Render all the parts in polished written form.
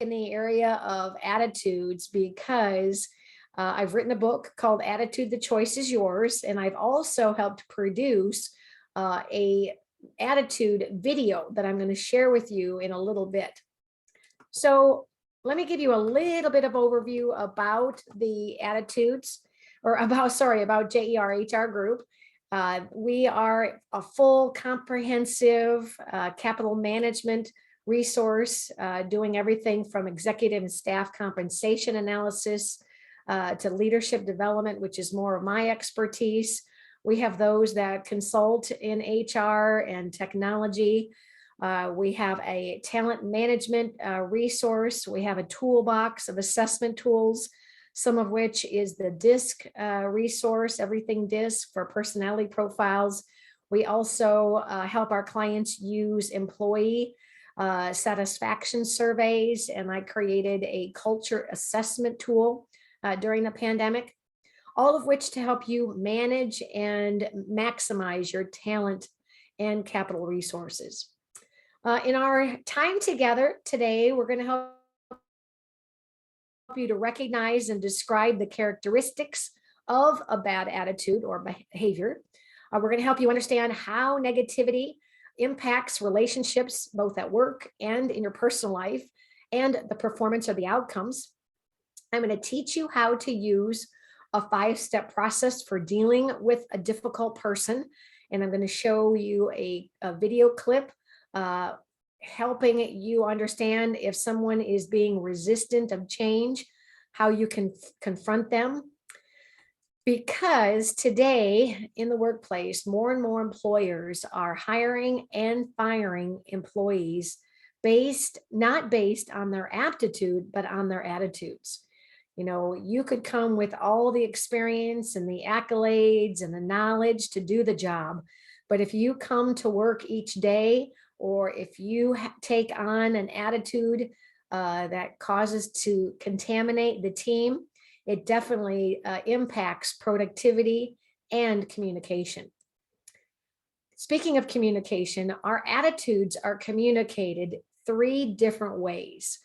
in the area of attitudes because I've written a book called Attitude, the Choice is Yours. And I've also helped produce a attitude video that I'm going to share with you in a little bit. So let me give you a little bit of overview about the attitudes, or about JERHR Group. We are a full comprehensive capital management resource, doing everything from executive and staff compensation analysis to leadership development, which is more of my expertise. We have those that consult in HR and technology. We have a talent management resource. We have a toolbox of assessment tools, some of which is the DISC resource, everything DISC for personality profiles. We also help our clients use employee satisfaction surveys, and I created a culture assessment tool during the pandemic, all of which to help you manage and maximize your talent and capital resources. In our time together today, we're going to help you to recognize and describe the characteristics of a bad attitude or behavior. We're going to help you understand how negativity impacts relationships, both at work and in your personal life, and the performance or the outcomes. I'm going to teach you how to use a 5-step process for dealing with a difficult person. And I'm going to show you a video clip helping you understand if someone is being resistant of change, how you can confront them. Because today in the workplace, more and more employers are hiring and firing employees not based on their aptitude, but on their attitudes. You know, you could come with all the experience and the accolades and the knowledge to do the job, but if you come to work each day, or if you take on an attitude that causes to contaminate the team, it definitely impacts productivity and communication. Speaking of communication, our attitudes are communicated 3 different ways.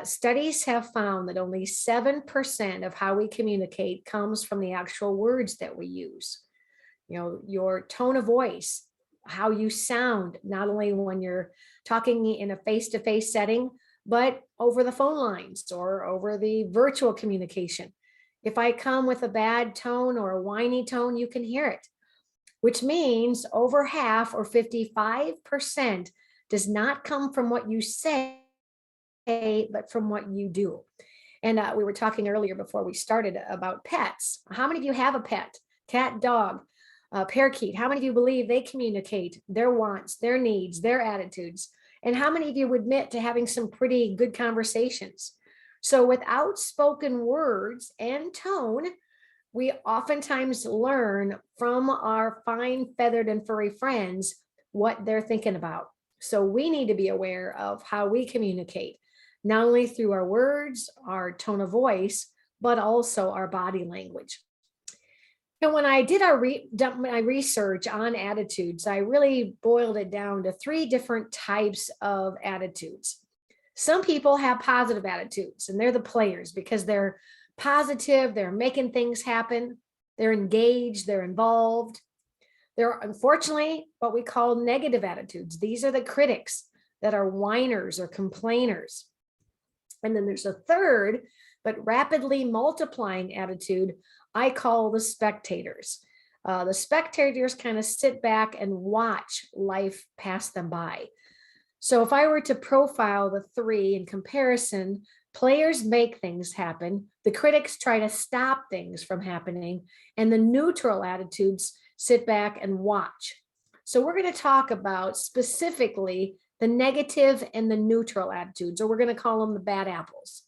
Studies have found that only 7% of how we communicate comes from the actual words that we use. You know, your tone of voice, how you sound, not only when you're talking in a face-to-face setting, but over the phone lines or over the virtual communication. If I come with a bad tone or a whiny tone, you can hear it, which means over half, or 55%, does not come from what you say, but from what you do. And we were talking earlier before we started about pets. How many of you have a pet? Cat, dog, parakeet? How many of you believe they communicate their wants, their needs, their attitudes? And how many of you would admit to having some pretty good conversations? So without spoken words and tone, we oftentimes learn from our fine feathered and furry friends what they're thinking about. So we need to be aware of how we communicate, not only through our words, our tone of voice, but also our body language. And when I did my research on attitudes, I really boiled it down to 3 different types of attitudes. Some people have positive attitudes, and they're the players because they're positive, they're making things happen, they're engaged, they're involved. There are, unfortunately, what we call negative attitudes. These are the critics that are whiners or complainers. And then there's a third, but rapidly multiplying attitude I call the spectators. The spectators kind of sit back and watch life pass them by. So if I were to profile the 3 in comparison, players make things happen, the critics try to stop things from happening, and the neutral attitudes sit back and watch. So we're going to talk about specifically the negative and the neutral attitudes, or we're going to call them the bad apples.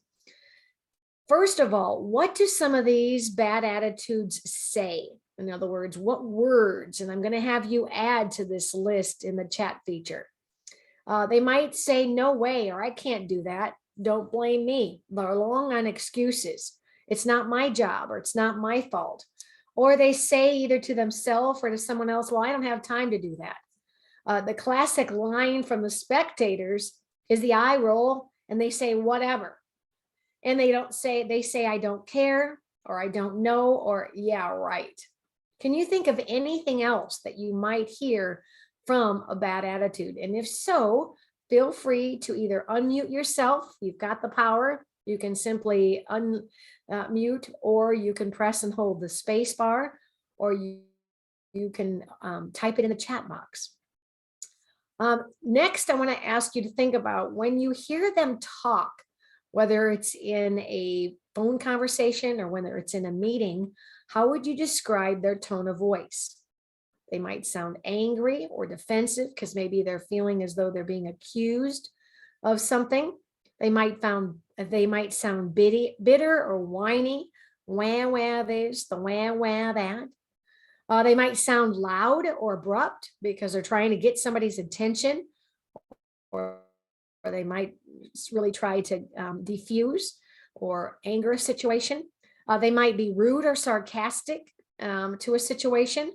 First of all, what do some of these bad attitudes say? In other words, what words? And I'm going to have you add to this list in the chat feature. They might say, no way, or I can't do that. Don't blame me. They're long on excuses. It's not my job, or it's not my fault. Or they say either to themselves or to someone else, well, I don't have time to do that. The classic line from the spectators is the eye roll and they say whatever. And they say, I don't care, or I don't know, or yeah, right. Can you think of anything else that you might hear from a bad attitude? And if so, feel free to either unmute yourself. You've got the power. You can simply unmute, or you can press and hold the space bar, or you can type it in the chat box. Next, I want to ask you to think about when you hear them talk, whether it's in a phone conversation or whether it's in a meeting, how would you describe their tone of voice? They might sound angry or defensive because maybe they're feeling as though they're being accused of something. They might sound bitter or whiny. Wah, wah this, the wah, wah that. They might sound loud or abrupt because they're trying to get somebody's attention, or they might really try to diffuse or anger a situation. They might be rude or sarcastic to a situation.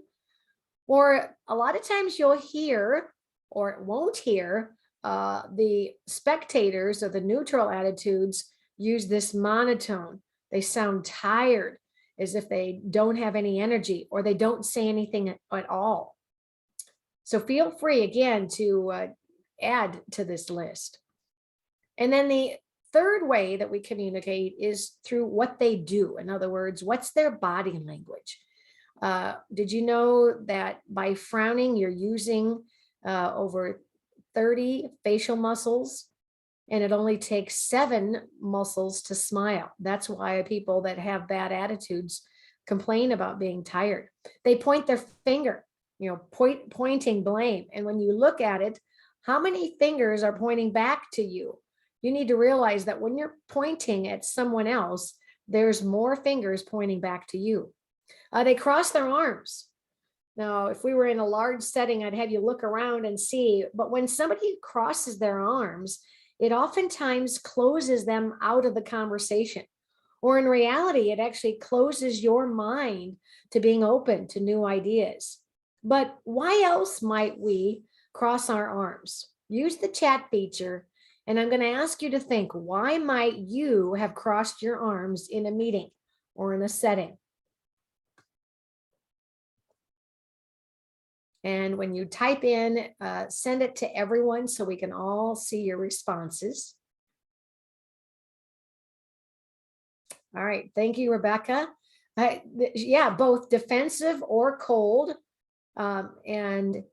Or a lot of times you'll hear or won't hear the spectators or the neutral attitudes use this monotone. They sound tired, as if they don't have any energy, or they don't say anything at all. So feel free again to add to this list. And then the third way that we communicate is through what they do. In other words, what's their body language? Did you know that by frowning, you're using over 30 facial muscles, and it only takes 7 muscles to smile? That's why people that have bad attitudes complain about being tired. They point their finger, pointing blame. And when you look at it, how many fingers are pointing back to you? You need to realize that when you're pointing at someone else, there's more fingers pointing back to you. They cross their arms. Now, if we were in a large setting, I'd have you look around and see, but when somebody crosses their arms, it oftentimes closes them out of the conversation. Or in reality, it actually closes your mind to being open to new ideas. But why else might we cross our arms? Use the chat feature, and I'm going to ask you to think, why might you have crossed your arms in a meeting or in a setting? And when you type in, send it to everyone so we can all see your responses. All right, thank you, Rebecca. Yeah, both defensive or cold. And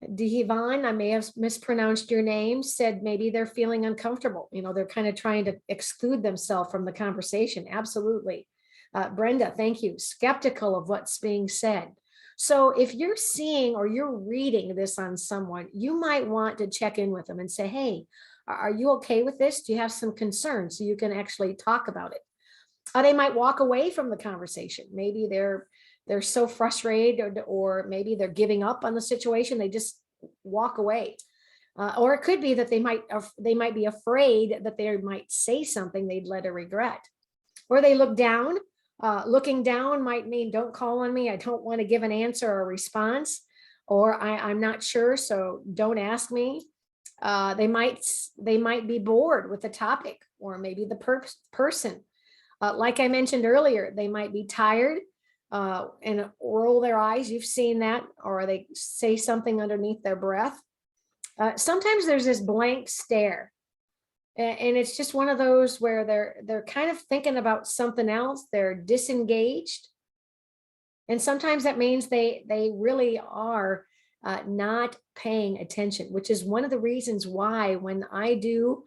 Dehivan, I may have mispronounced your name, said maybe they're feeling uncomfortable. They're kind of trying to exclude themselves from the conversation. Absolutely. Brenda, thank you. Skeptical of what's being said. So if you're seeing or you're reading this on someone, you might want to check in with them and say, hey, are you okay with this? Do you have some concerns? So you can actually talk about it. They might walk away from the conversation. Maybe they're so frustrated, or maybe they're giving up on the situation. They just walk away. Or it could be that they might be afraid that they might say something they'd later regret. Or they look down. Looking down might mean don't call on me. I don't want to give an answer or a response, or I'm not sure, so don't ask me. They might be bored with the topic, or maybe the person. Like I mentioned earlier, they might be tired and roll their eyes. You've seen that, or they say something underneath their breath. Sometimes there's this blank stare. And it's just one of those where they're kind of thinking about something else. They're disengaged. And sometimes that means they really are not paying attention, which is one of the reasons why when I do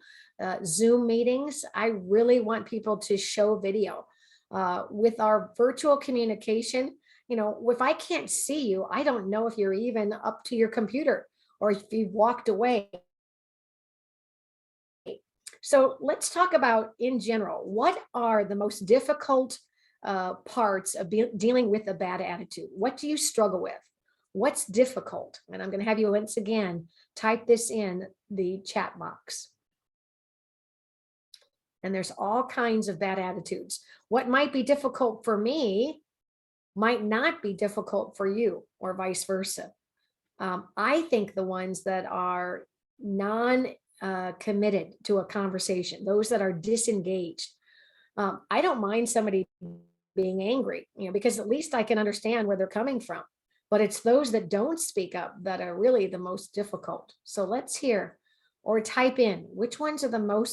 Zoom meetings, I really want people to show video. With our virtual communication, if I can't see you, I don't know if you're even up to your computer or if you've walked away. So let's talk about, in general, what are the most difficult parts of dealing with a bad attitude? What do you struggle with? What's difficult? And I'm going to have you once again type this in the chat box. And there's all kinds of bad attitudes. What might be difficult for me might not be difficult for you, or vice versa. I think the ones that are committed to a conversation, those that are disengaged. I don't mind somebody being angry, because at least I can understand where they're coming from. But it's those that don't speak up that are really the most difficult. So let's hear or type in which ones are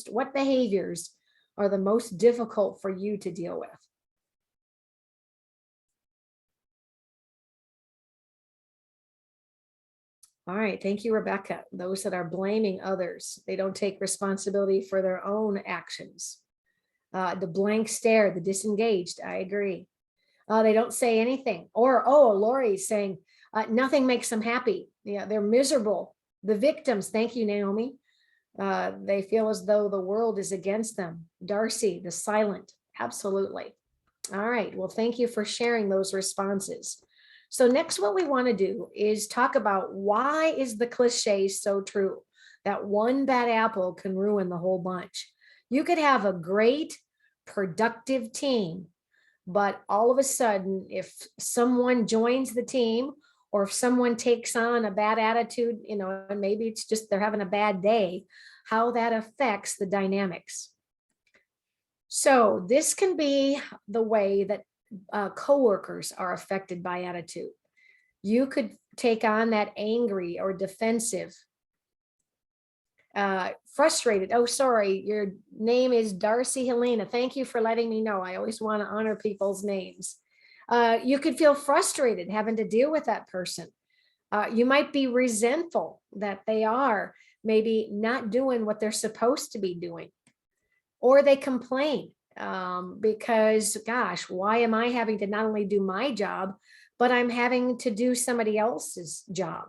what behaviors are the most difficult for you to deal with. All right, thank you, Rebecca. Those that are blaming others, they don't take responsibility for their own actions. The blank stare, the disengaged, I agree. They don't say anything. Or, Lori's saying, nothing makes them happy. Yeah, they're miserable. The victims, thank you, Naomi. They feel as though the world is against them. Darcy, the silent, absolutely. All right, well, thank you for sharing those responses. So next, what we want to do is talk about why is the cliche so true that one bad apple can ruin the whole bunch. You could have a great, productive team, but all of a sudden, if someone joins the team or if someone takes on a bad attitude, and maybe it's just they're having a bad day, how that affects the dynamics. So this can be the way that coworkers are affected by attitude. You could take on that angry or defensive, frustrated. Oh, sorry, your name is Darcy Helena. Thank you for letting me know. I always want to honor people's names. You could feel frustrated having to deal with that person. You might be resentful that they are maybe not doing what they're supposed to be doing. Or they complain because, gosh, why am I having to not only do my job, but I'm having to do somebody else's job?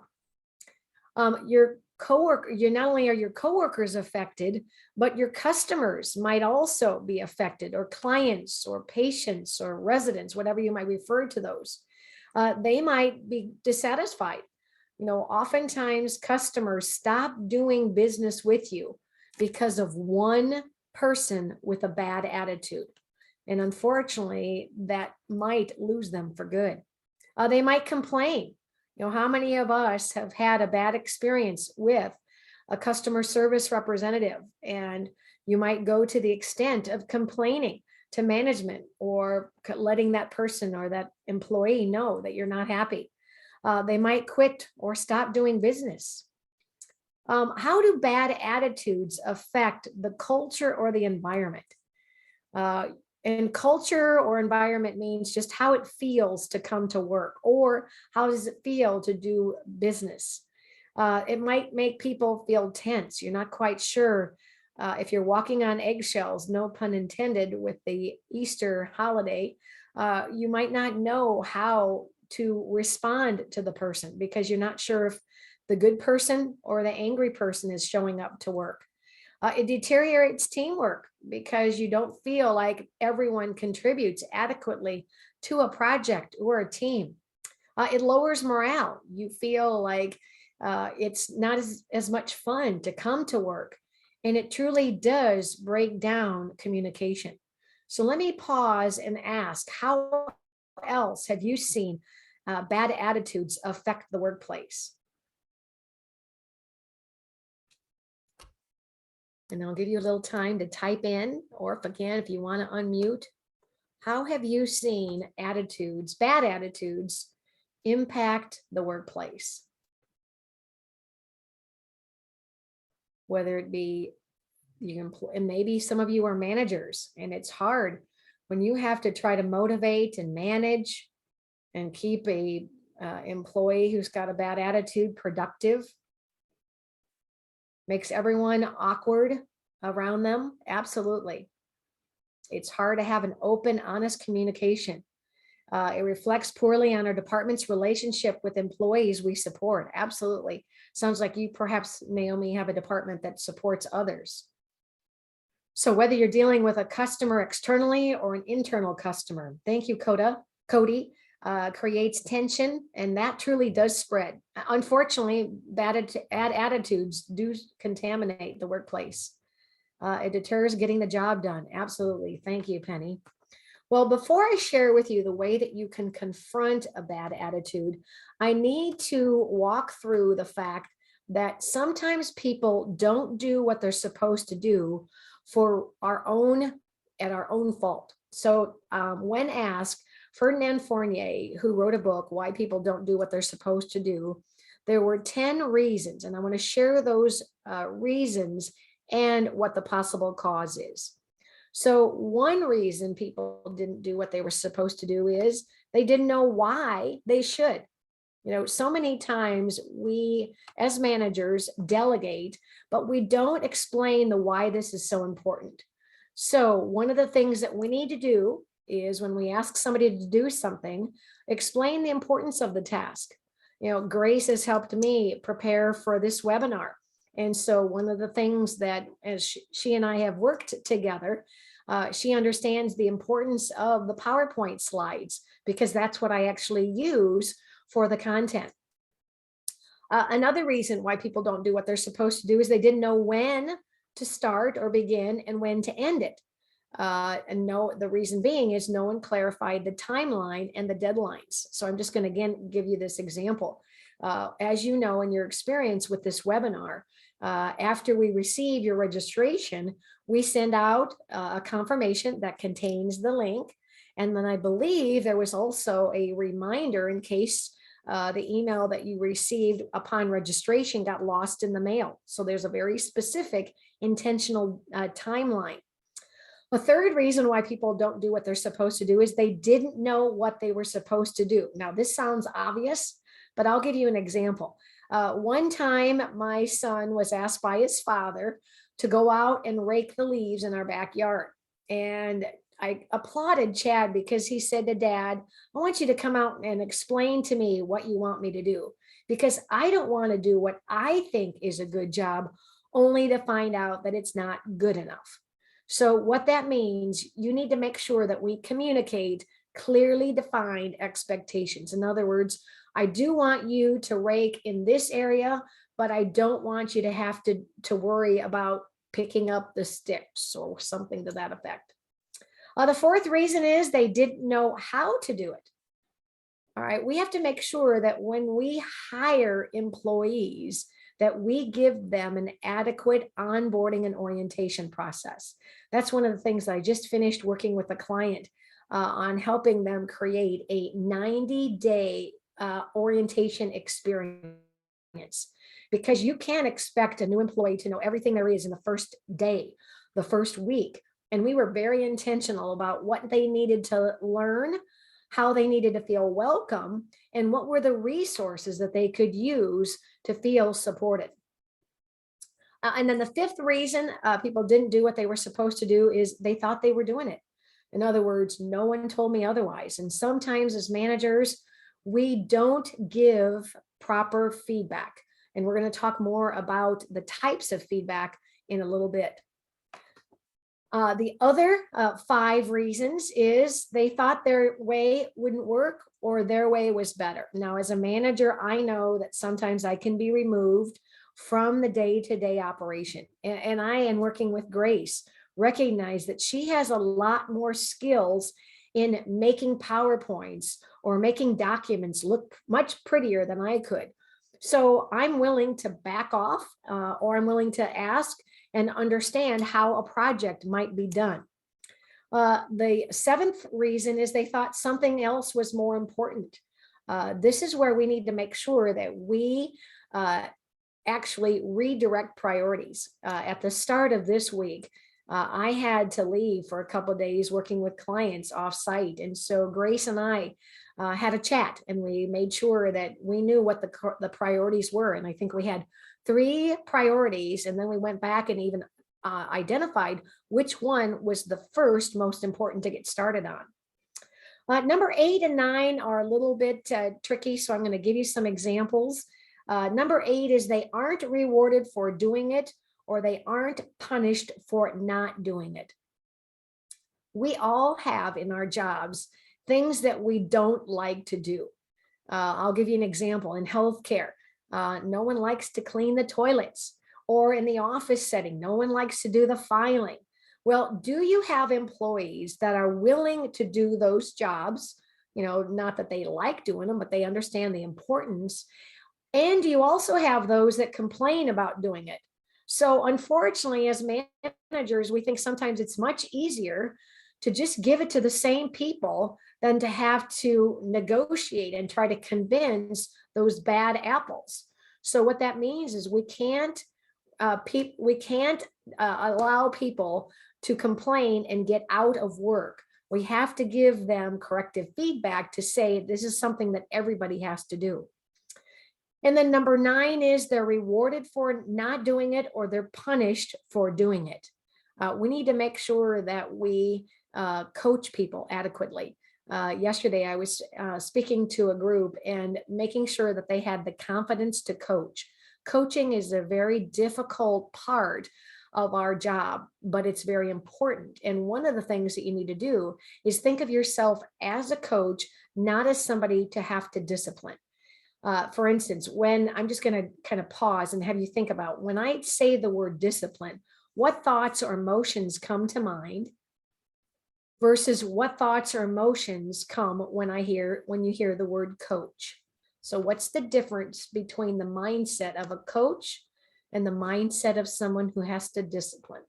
Your coworker, not only are your coworkers affected, but your customers might also be affected, or clients or patients or residents, whatever you might refer to those. They might be dissatisfied. Oftentimes customers stop doing business with you because of one person with a bad attitude. And unfortunately, that might lose them for good. They might complain. How many of us have had a bad experience with a customer service representative, and you might go to the extent of complaining to management or letting that person or that employee know that you're not happy. They might quit or stop doing business. How do bad attitudes affect the culture or the environment? And culture or environment means just how it feels to come to work, or how does it feel to do business? It might make people feel tense. You're not quite sure if you're walking on eggshells, no pun intended, with the Easter holiday. You might not know how to respond to the person because you're not sure if the good person or the angry person is showing up to work. It deteriorates teamwork because you don't feel like everyone contributes adequately to a project or a team. It lowers morale. You feel like it's not as much fun to come to work, and it truly does break down communication. So let me pause and ask, how else have you seen bad attitudes affect the workplace? And I'll give you a little time to type in, or if you want to unmute. How have you seen bad attitudes, impact the workplace? Whether it be and maybe some of you are managers, and it's hard when you have to try to motivate and manage and keep a employee who's got a bad attitude productive. Makes everyone awkward around them. Absolutely. It's hard to have an open, honest communication. It reflects poorly on our department's relationship with employees we support. Absolutely. Sounds like you perhaps, Naomi, have a department that supports others. So whether you're dealing with a customer externally or an internal customer, thank you, Cody, creates tension, and that truly does spread. Unfortunately, bad attitudes do contaminate the workplace. It deters getting the job done. Absolutely. Thank you, Penny. Well, before I share with you the way that you can confront a bad attitude, I need to walk through the fact that sometimes people don't do what they're supposed to do for at our own fault. So when asked, Ferdinand Fournier, who wrote a book, Why People Don't Do What They're Supposed to Do, there were 10 reasons, and I want to share those reasons and what the possible cause is. So one reason people didn't do what they were supposed to do is they didn't know why they should. So many times we as managers delegate, but we don't explain the why this is so important. So one of the things that we need to do is when we ask somebody to do something, explain the importance of the task. Grace has helped me prepare for this webinar. And so one of the things that as she and I have worked together, she understands the importance of the PowerPoint slides because that's what I actually use for the content. Another reason why people don't do what they're supposed to do is they didn't know when to start or begin and when to end it. The reason being is no one clarified the timeline and the deadlines. So I'm just going to again give you this example. As you know, in your experience with this webinar, after we receive your registration, we send out a confirmation that contains the link. And then I believe there was also a reminder in case the email that you received upon registration got lost in the mail. So there's a very specific intentional timeline. The third reason why people don't do what they're supposed to do is they didn't know what they were supposed to do. Now, this sounds obvious, but I'll give you an example. One time, my son was asked by his father to go out and rake the leaves in our backyard. And I applauded Chad because he said to Dad, I want you to come out and explain to me what you want me to do, because I don't want to do what I think is a good job, only to find out that it's not good enough. So what that means, you need to make sure that we communicate clearly defined expectations. In other words, I do want you to rake in this area, but I don't want you to have to worry about picking up the sticks or something to that effect. The fourth reason is they didn't know how to do it. All right, we have to make sure that when we hire employees, that we give them an adequate onboarding and orientation process. That's one of the things that I just finished working with a client on helping them create a 90-day orientation experience, because you can't expect a new employee to know everything there is in the first day, the first week. And we were very intentional about what they needed to learn, how they needed to feel welcome, and what were the resources that they could use to feel supported. And then the fifth reason people didn't do what they were supposed to do is they thought they were doing it. In other words, no one told me otherwise. And sometimes as managers, we don't give proper feedback. And we're going to talk more about the types of feedback in a little bit. The other 5 reasons is they thought their way wouldn't work or their way was better. Now, as a manager, I know that sometimes I can be removed from the day-to-day operation. And I, in working with Grace, recognize that she has a lot more skills in making PowerPoints or making documents look much prettier than I could. So I'm willing to back off or I'm willing to ask and understand how a project might be done. The 7th reason is they thought something else was more important. This is where we need to make sure that we actually redirect priorities. At the start of this week, I had to leave for a couple of days working with clients off-site. And so Grace and I had a chat and we made sure that we knew what the priorities were. And I think we had 3 priorities, and then we went back and even identified which one was the first most important to get started on. Number 8 and 9 are a little bit tricky, so I'm going to give you some examples. Number 8 is they aren't rewarded for doing it, or they aren't punished for not doing it. We all have in our jobs things that we don't like to do. I'll give you an example. In healthcare, no one likes to clean the toilets, or in the office setting, no one likes to do the filing. Well, do you have employees that are willing to do those jobs? Not that they like doing them, but they understand the importance. And you also have those that complain about doing it. So unfortunately, as managers, we think sometimes it's much easier to just give it to the same people than to have to negotiate and try to convince those bad apples. So what that means is we can't allow people to complain and get out of work. We have to give them corrective feedback to say this is something that everybody has to do. And then number 9 is they're rewarded for not doing it or they're punished for doing it. We need to make sure that we coach people adequately. Yesterday, I was speaking to a group and making sure that they had the confidence to coach. Coaching is a very difficult part of our job, but it's very important. And one of the things that you need to do is think of yourself as a coach, not as somebody to have to discipline. For instance, when I'm just going to kind of pause and have you think about when I say the word discipline, what thoughts or emotions come to mind versus what thoughts or emotions come when you hear the word coach. So what's the difference between the mindset of a coach and the mindset of someone who has to discipline?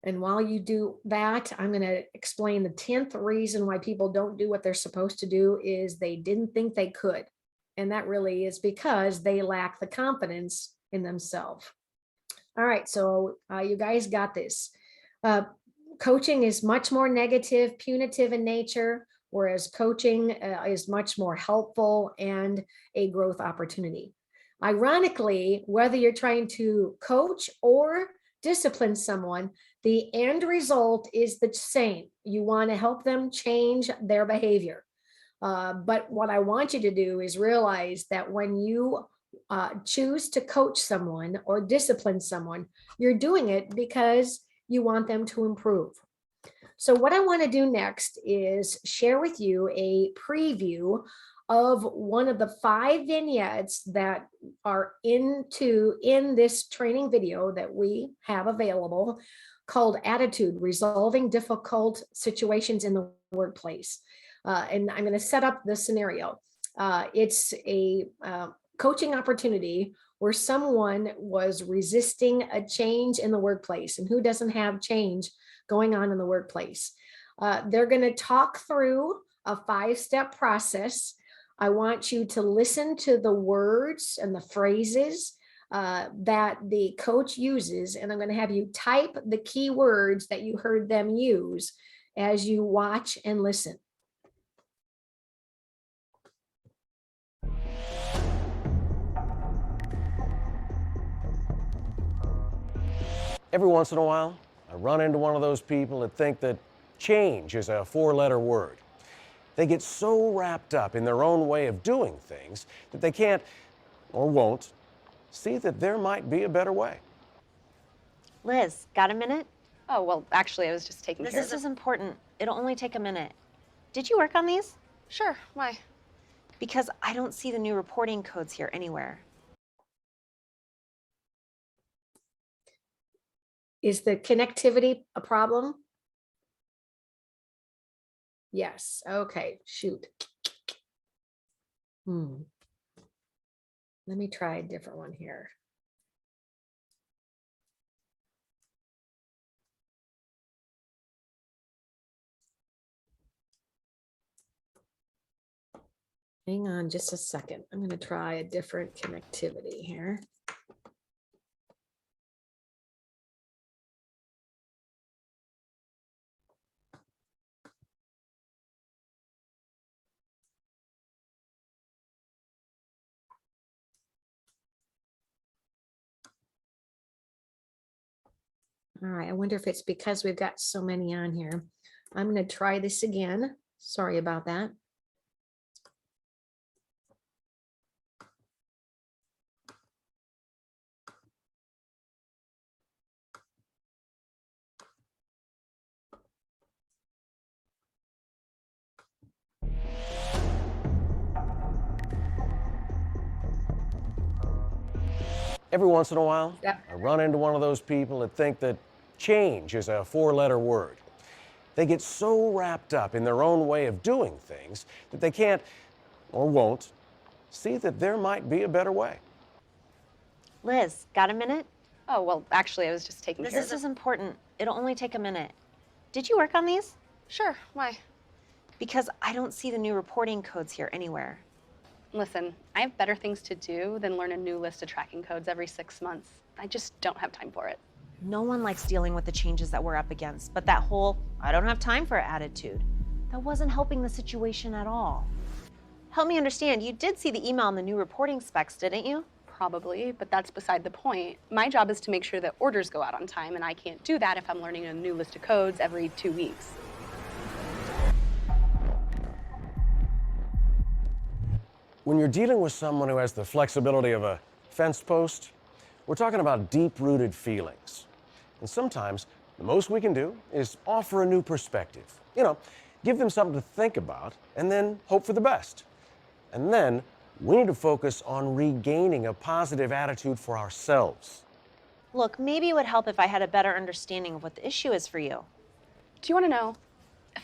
And while you do that, I'm going to explain the 10th reason why people don't do what they're supposed to do is they didn't think they could. And that really is because they lack the confidence in themselves. All right, so you guys got this. Coaching is much more negative, punitive in nature, whereas coaching is much more helpful and a growth opportunity. Ironically, whether you're trying to coach or discipline someone, the end result is the same. You want to help them change their behavior. But what I want you to do is realize that when you choose to coach someone or discipline someone, you're doing it because you want them to improve. So what I want to do next is share with you a preview of one of the 5 vignettes that are in this training video that we have available called Attitude, Resolving Difficult Situations in the Workplace. And I'm going to set up the scenario. It's a coaching opportunity where someone was resisting a change in the workplace. And who doesn't have change going on in the workplace? They're going to talk through a 5-step process. I want you to listen to the words and the phrases that the coach uses, and I'm going to have you type the key words that you heard them use as you watch and listen. Every once in a while, I run into one of those people that think that change is a 4-letter word. They get so wrapped up in their own way of doing things that they can't, or won't, see that there might be a better way. Liz, got a minute? Oh, well, actually, I was just taking care of This is important. It'll only take a minute. Did you work on these? Sure, why? Because I don't see the new reporting codes here anywhere. Is the connectivity a problem? Yes. Okay. Shoot. Let me try a different one here. Hang on just a second. I'm going to try a different connectivity here. All right, I wonder if it's because we've got so many on here. I'm going to try this again. Sorry about that. Every once in a while, Yeah. I run into one of those people that think that change is a 4-letter word. They get so wrapped up in their own way of doing things that they can't, or won't, see that there might be a better way. Liz, got a minute? Oh, well, actually, I was just taking Liz, care this of is important. It'll only take a minute. Did you work on these? Sure, why? Because I don't see the new reporting codes here anywhere. Listen, I have better things to do than learn a new list of tracking codes every 6 months. I just don't have time for it. No one likes dealing with the changes that we're up against, but that whole "I don't have time for it" attitude, that wasn't helping the situation at all. Help me understand, you did see the email on the new reporting specs, didn't you? Probably, but that's beside the point. My job is to make sure that orders go out on time, and I can't do that if I'm learning a new list of codes every 2 weeks. When you're dealing with someone who has the flexibility of a fence post, we're talking about deep-rooted feelings. And sometimes the most we can do is offer a new perspective. Give them something to think about and then hope for the best. And then we need to focus on regaining a positive attitude for ourselves. Look, maybe it would help if I had a better understanding of what the issue is for you. Do you want to know?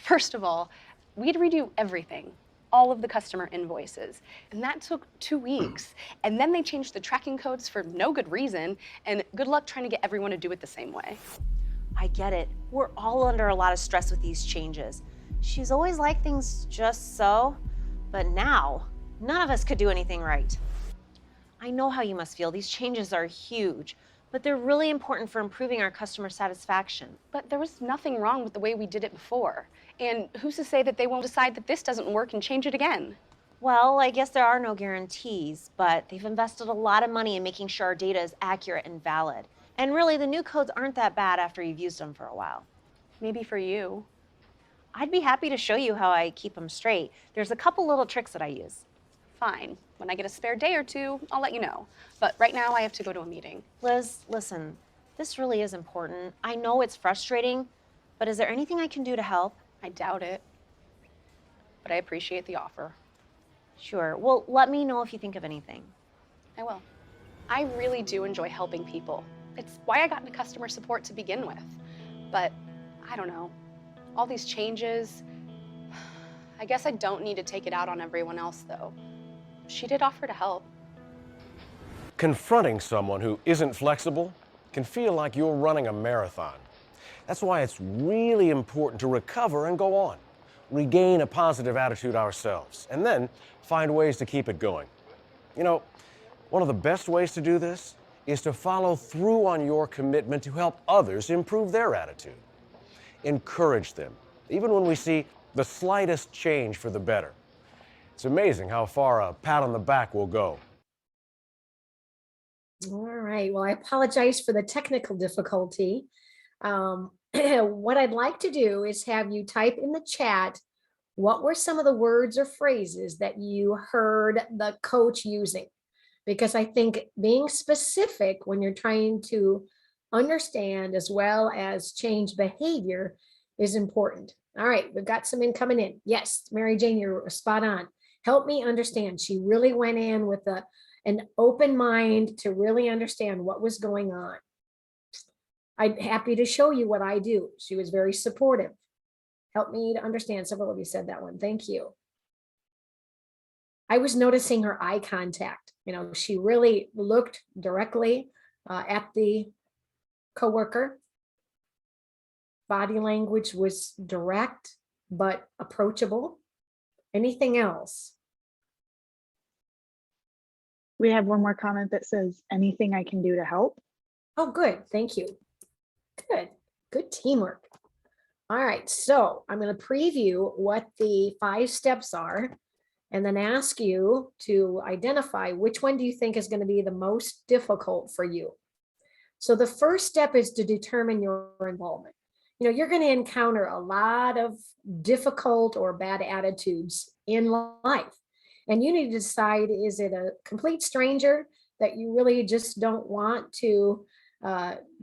First of all, we had to redo everything, all of the customer invoices, and that took 2 weeks. And then they changed the tracking codes for no good reason, and good luck trying to get everyone to do it the same way. I get it. We're all under a lot of stress with these changes. She's always liked things just so, but now, none of us could do anything right. I know how you must feel. These changes are huge, but they're really important for improving our customer satisfaction. But there was nothing wrong with the way we did it before. And who's to say that they won't decide that this doesn't work and change it again? Well, I guess there are no guarantees, but they've invested a lot of money in making sure our data is accurate and valid. And really, the new codes aren't that bad after you've used them for a while. Maybe for you. I'd be happy to show you how I keep them straight. There's a couple little tricks that I use. Fine. When I get a spare day or two, I'll let you know. But right now, I have to go to a meeting. Liz, listen, this really is important. I know it's frustrating, but is there anything I can do to help? I doubt it. But I appreciate the offer. Sure. Well, let me know if you think of anything. I will. I really do enjoy helping people. It's why I got into customer support to begin with. But I don't know. All these changes, I guess I don't need to take it out on everyone else, though. She did offer to help. Confronting someone who isn't flexible can feel like you're running a marathon. That's why it's really important to recover and go on, regain a positive attitude ourselves, and then find ways to keep it going. One of the best ways to do this is to follow through on your commitment to help others improve their attitude. Encourage them, even when we see the slightest change for the better. It's amazing how far a pat on the back will go. All right. Well, I apologize for the technical difficulty. What I'd like to do is have you type in the chat, what were some of the words or phrases that you heard the coach using? Because I think being specific when you're trying to understand as well as change behavior is important. All right, we've got some coming in. Yes, Mary Jane, you're spot on. Help me understand. She really went in with an open mind to really understand what was going on. I'm happy to show you what I do. She was very supportive. Help me to understand. Several of you said that one. Thank you. I was noticing her eye contact. She really looked directly at the coworker. Body language was direct but approachable. Anything else? We have one more comment that says, anything I can do to help. Oh, good. Thank you. Good teamwork. All right. So I'm going to preview what the 5 steps are and then ask you to identify which one do you think is going to be the most difficult for you. So the first step is to determine your involvement. You're going to encounter a lot of difficult or bad attitudes in life. And you need to decide, is it a complete stranger that you really just don't want to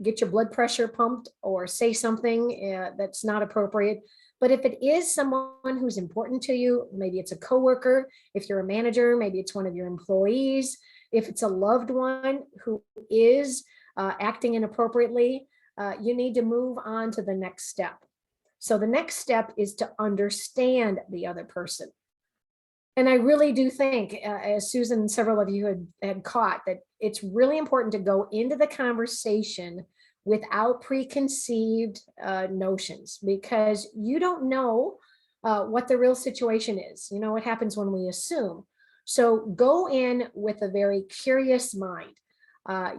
get your blood pressure pumped or say something that's not appropriate? But if it is someone who's important to you, maybe it's a coworker, if you're a manager, maybe it's one of your employees, if it's a loved one who is acting inappropriately, you need to move on to the next step. So the next step is to understand the other person. And I really do think, as Susan and several of you had caught, that it's really important to go into the conversation without preconceived notions, because you don't know what the real situation is. You know what happens when we assume. So go in with a very curious mind,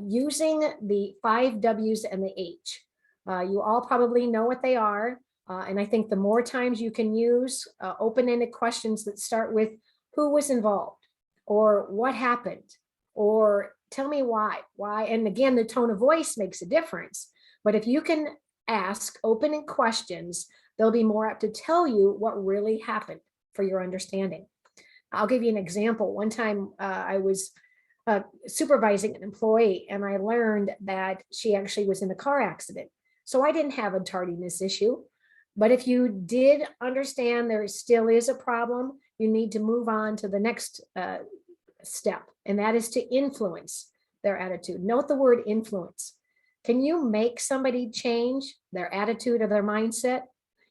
using the 5 W's and the H. You all probably know what they are. And I think the more times you can use open-ended questions that start with who was involved, or what happened, or tell me why. And again, the tone of voice makes a difference. But if you can ask open-ended questions, they'll be more apt to tell you what really happened for your understanding. I'll give you an example. One time I was supervising an employee, and I learned that she actually was in a car accident. So I didn't have a tardiness issue. But if you did understand there still is a problem, you need to move on to the next step, and that is to influence their attitude. Note the word influence. Can you make somebody change their attitude or their mindset?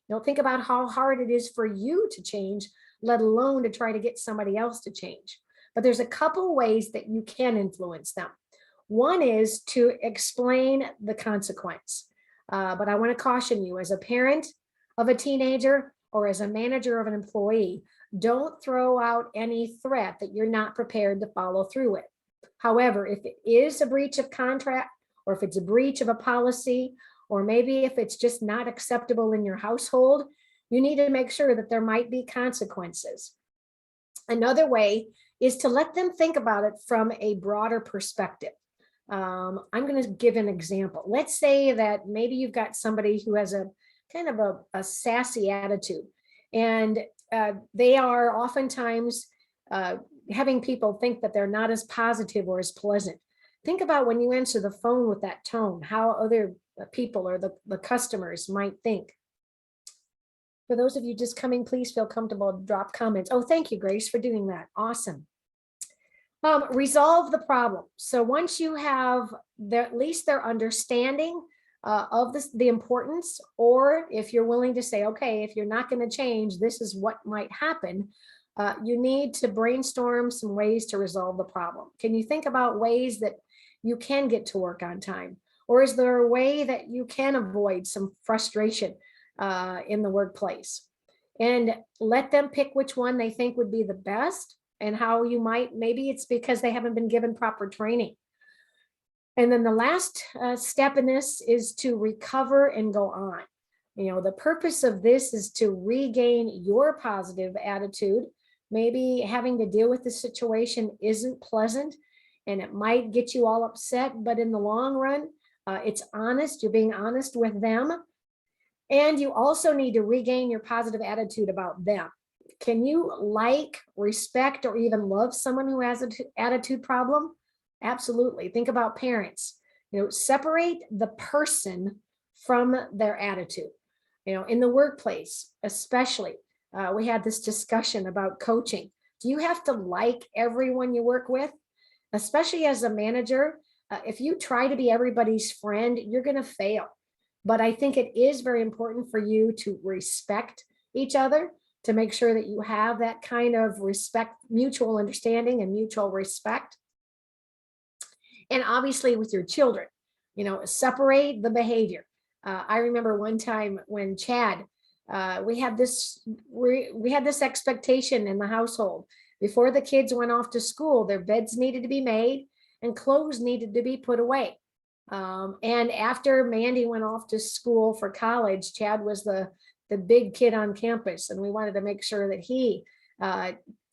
You know, think about how hard it is for you to change, let alone to try to get somebody else to change. But there's a couple ways that you can influence them. One is to explain the consequence. But I want to caution you, as a parent of a teenager or as a manager of an employee, don't throw out any threat that you're not prepared to follow through with. However, if it is a breach of contract, or if it's a breach of a policy, or maybe if it's just not acceptable in your household, you need to make sure that there might be consequences. Another way is to let them think about it from a broader perspective. I'm going to give an example. Let's say that maybe you've got somebody who has a kind of a sassy attitude, and they are oftentimes having people think that they're not as positive or as pleasant. Think about when you answer the phone with that tone, how other people or the customers might think. For those of you just coming, please feel comfortable to drop comments. Oh, thank you, Grace, for doing that. Awesome. Resolve the problem. So once you have at least their understanding of the importance, or if you're willing to say, okay, if you're not going to change, this is what might happen, you need to brainstorm some ways to resolve the problem. Can you think about ways that you can get to work on time? Or is there a way that you can avoid some frustration in the workplace? And let them pick which one they think would be the best, and how you might, maybe it's because they haven't been given proper training. And then the last step in this is to recover and go on. You know, the purpose of this is to regain your positive attitude. Maybe having to deal with the situation isn't pleasant, and it might get you all upset, but in the long run, it's honest. You're being honest with them. And you also need to regain your positive attitude about them. Can you like, respect, or even love someone who has an attitude problem? Absolutely. Think about parents. You know, separate the person from their attitude. You know, in the workplace, especially, we had this discussion about coaching. Do you have to like everyone you work with? Especially as a manager, if you try to be everybody's friend, you're going to fail. But I think it is very important for you to respect each other, to make sure that you have that kind of respect, mutual understanding and mutual respect. And obviously with your children, you know, separate the behavior. I remember one time when Chad, we had this expectation in the household. Before the kids went off to school, their beds needed to be made and clothes needed to be put away. And after Mandy went off to school for college, Chad was the big kid on campus, and we wanted to make sure that he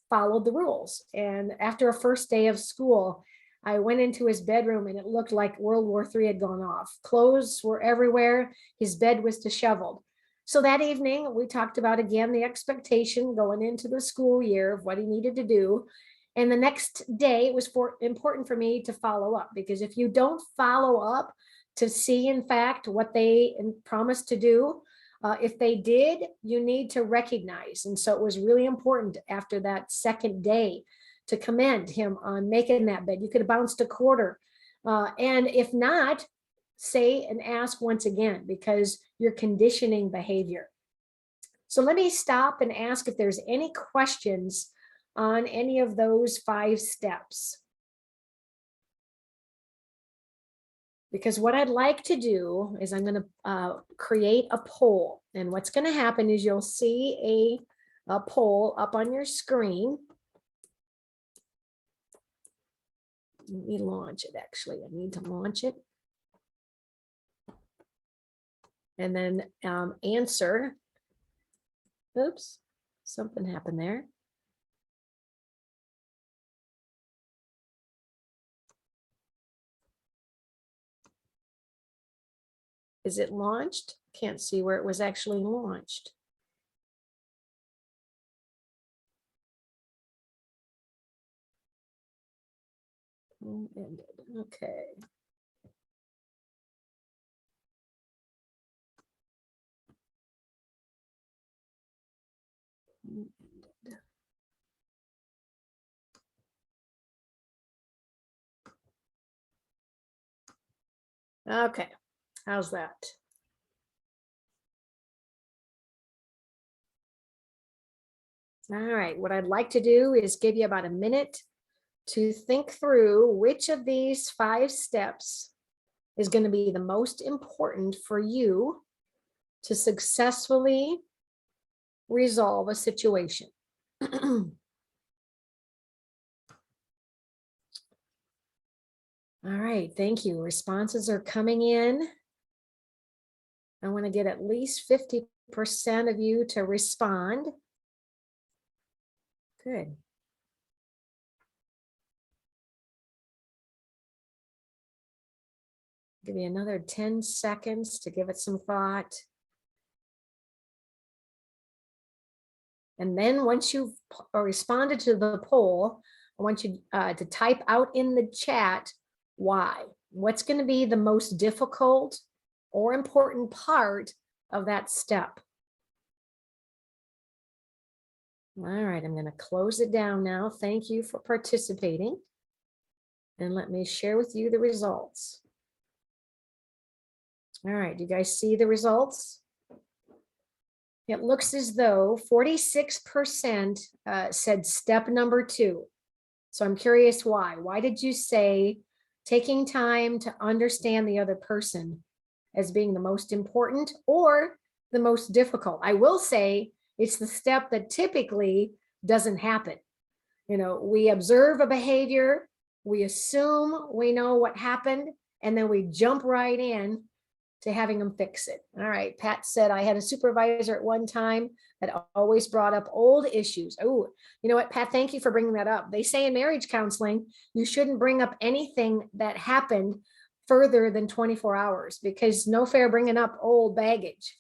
followed the rules. And after a first day of school, I went into his bedroom and it looked like World War III had gone off. Clothes were everywhere. His bed was disheveled. So that evening, we talked about, again, the expectation going into the school year of what he needed to do. And the next day, it was important for me to follow up, because if you don't follow up to see, in fact, what they promised to do, if they did, you need to recognize. And so it was really important after that second day to commend him on making that bed. You could have bounced a quarter. And if not, say and ask once again, because you're conditioning behavior. So let me stop and ask if there's any questions on any of those 5 steps. Because what I'd like to do is I'm going to create a poll. And what's going to happen is you'll see a poll up on your screen. Let me launch it, actually. I need to launch it. And then answer. Oops, something happened there. Is it launched? Can't see where it was actually launched. Ended. Okay. Okay, how's that? All right, what I'd like to do is give you about a minute to think through which of these 5 steps is going to be the most important for you to successfully resolve a situation. All right, thank you. Responses are coming in. I want to get at least 50% of you to respond. Good. Give you another 10 seconds to give it some thought. And then once you've responded to the poll, I want you to type out in the chat why. What's going to be the most difficult or important part of that step? All right, I'm going to close it down now. Thank you for participating. And let me share with you the results. All right, do you guys see the results? It looks as though 46% said step number 2. So I'm curious why. Why did you say taking time to understand the other person as being the most important or the most difficult? I will say it's the step that typically doesn't happen. You know, we observe a behavior, we assume we know what happened, and then we jump right in to having them fix it. All right, Pat said, I had a supervisor at one time that always brought up old issues. Oh, you know what, Pat, thank you for bringing that up. They say in marriage counseling, you shouldn't bring up anything that happened further than 24 hours because no fair bringing up old baggage.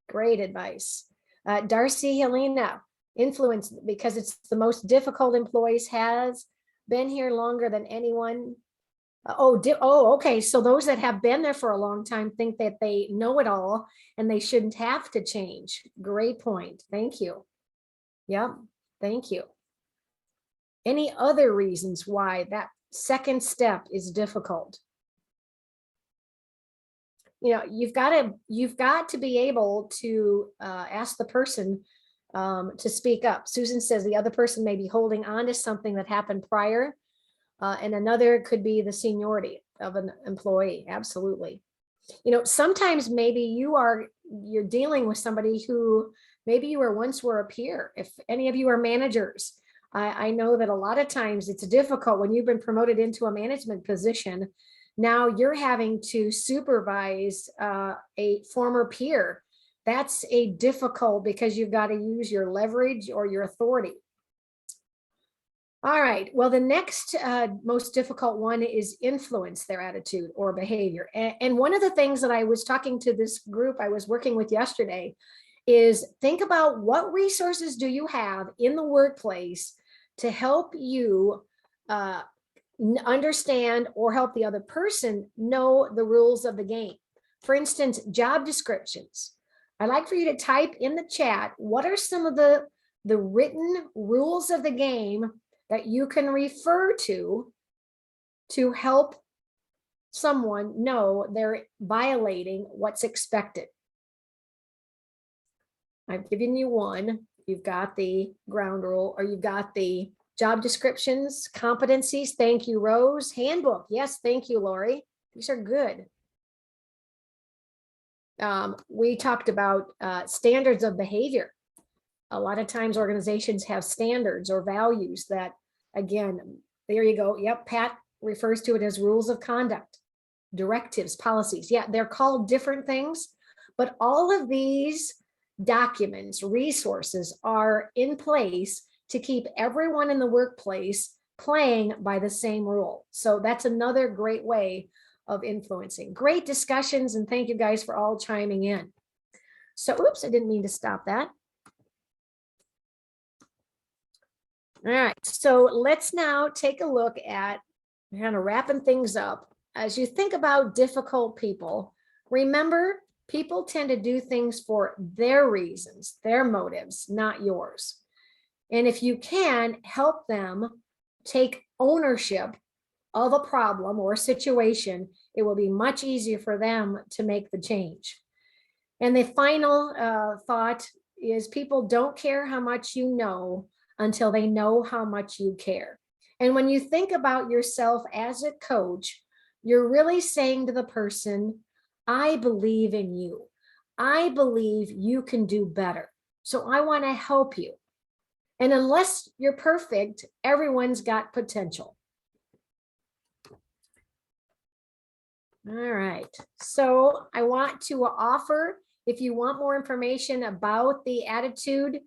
Great advice. Darcy Helena, influence because it's the most difficult. Employees has been here longer than anyone. Okay. So those that have been there for a long time think that they know it all and they shouldn't have to change. Great point. Thank you. Yep. Thank you. Any other reasons why that second step is difficult? You know, you've got to be able to ask the person to speak up. Susan says the other person may be holding on to something that happened prior. And another could be the seniority of an employee. Absolutely. You know, sometimes maybe you're dealing with somebody who maybe you once were a peer. If any of you are managers, I know that a lot of times it's difficult when you've been promoted into a management position. Now you're having to supervise a former peer. That's a difficult because you've got to use your leverage or your authority. All right, well, the next most difficult one is influence their attitude or behavior. And one of the things that I was talking to this group I was working with yesterday is think about what resources do you have in the workplace to help you understand or help the other person know the rules of the game. For instance, job descriptions. I'd like for you to type in the chat, what are some of the written rules of the game that you can refer to help someone know they're violating what's expected. I've given you one. You've got the ground rule, or you've got the job descriptions, competencies. Thank you, Rose. Handbook. Yes, thank you, Lori. These are good. We talked about standards of behavior. A lot of times organizations have standards or values that, again, there you go. Yep, Pat refers to it as rules of conduct, directives, policies. Yeah, they're called different things, but all of these documents, resources are in place to keep everyone in the workplace playing by the same rule. So that's another great way of influencing. Great discussions, and thank you guys for all chiming in. So, oops, I didn't mean to stop that. All right, so let's now take a look at kind of wrapping things up. As you think about difficult people, remember, people tend to do things for their reasons, their motives, not yours. And if you can help them take ownership of a problem or a situation, it will be much easier for them to make the change. And the final thought is, people don't care how much you know until they know how much you care. And when you think about yourself as a coach, you're really saying to the person, I believe in you. I believe you can do better. So I want to help you. And unless you're perfect, everyone's got potential. All right. So I want to offer, if you want more information about the attitude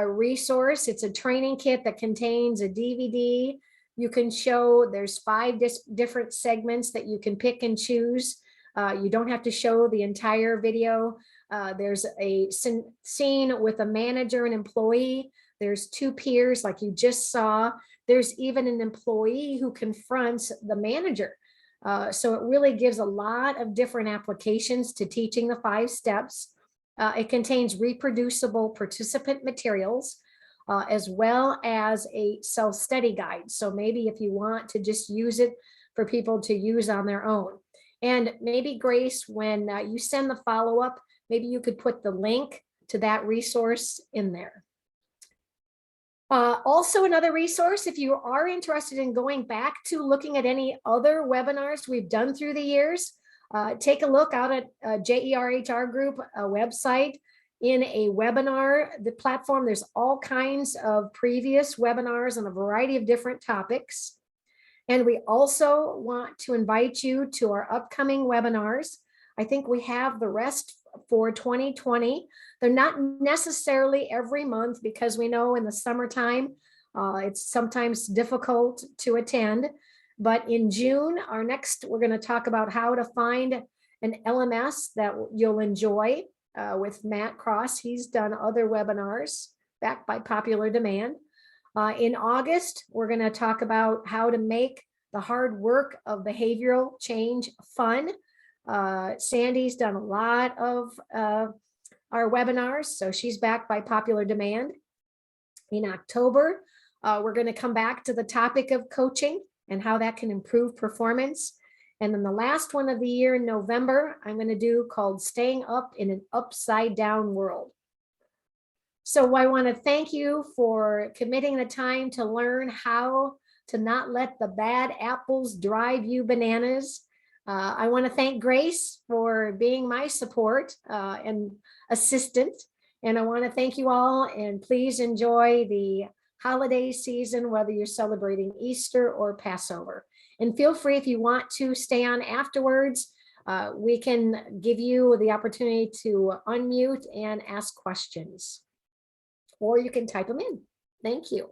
resource, it's a training kit that contains a DVD. You can show, there's 5 different segments that you can pick and choose. You don't have to show the entire video. There's a scene with a manager and employee. There's 2 peers like you just saw. There's even an employee who confronts the manager. So it really gives a lot of different applications to teaching the 5 steps. It contains reproducible participant materials, as well as a self-study guide. So maybe if you want to just use it for people to use on their own. And maybe, Grace, when you send the follow-up, maybe you could put the link to that resource in there. Also, another resource, if you are interested in going back to looking at any other webinars we've done through the years, take a look out at JERHR Group website. In a webinar, the platform, there's all kinds of previous webinars on a variety of different topics. And we also want to invite you to our upcoming webinars. I think we have the rest for 2020. They're not necessarily every month, because we know in the summertime, it's sometimes difficult to attend. But in June, we're going to talk about how to find an LMS that you'll enjoy with Matt Cross. He's done other webinars backed by popular demand. In August, we're going to talk about how to make the hard work of behavioral change fun. Sandy's done a lot of our webinars, so she's backed by popular demand. In October, we're going to come back to the topic of coaching and how that can improve performance. And then the last one of the year in November, I'm going to do called Staying Up in an Upside Down World. So I want to thank you for committing the time to learn how to not let the bad apples drive you bananas. I want to thank Grace for being my support and assistant. And I want to thank you all, and please enjoy the holiday season, whether you're celebrating Easter or Passover. And feel free, if you want to stay on afterwards, we can give you the opportunity to unmute and ask questions, or you can type them in. Thank you.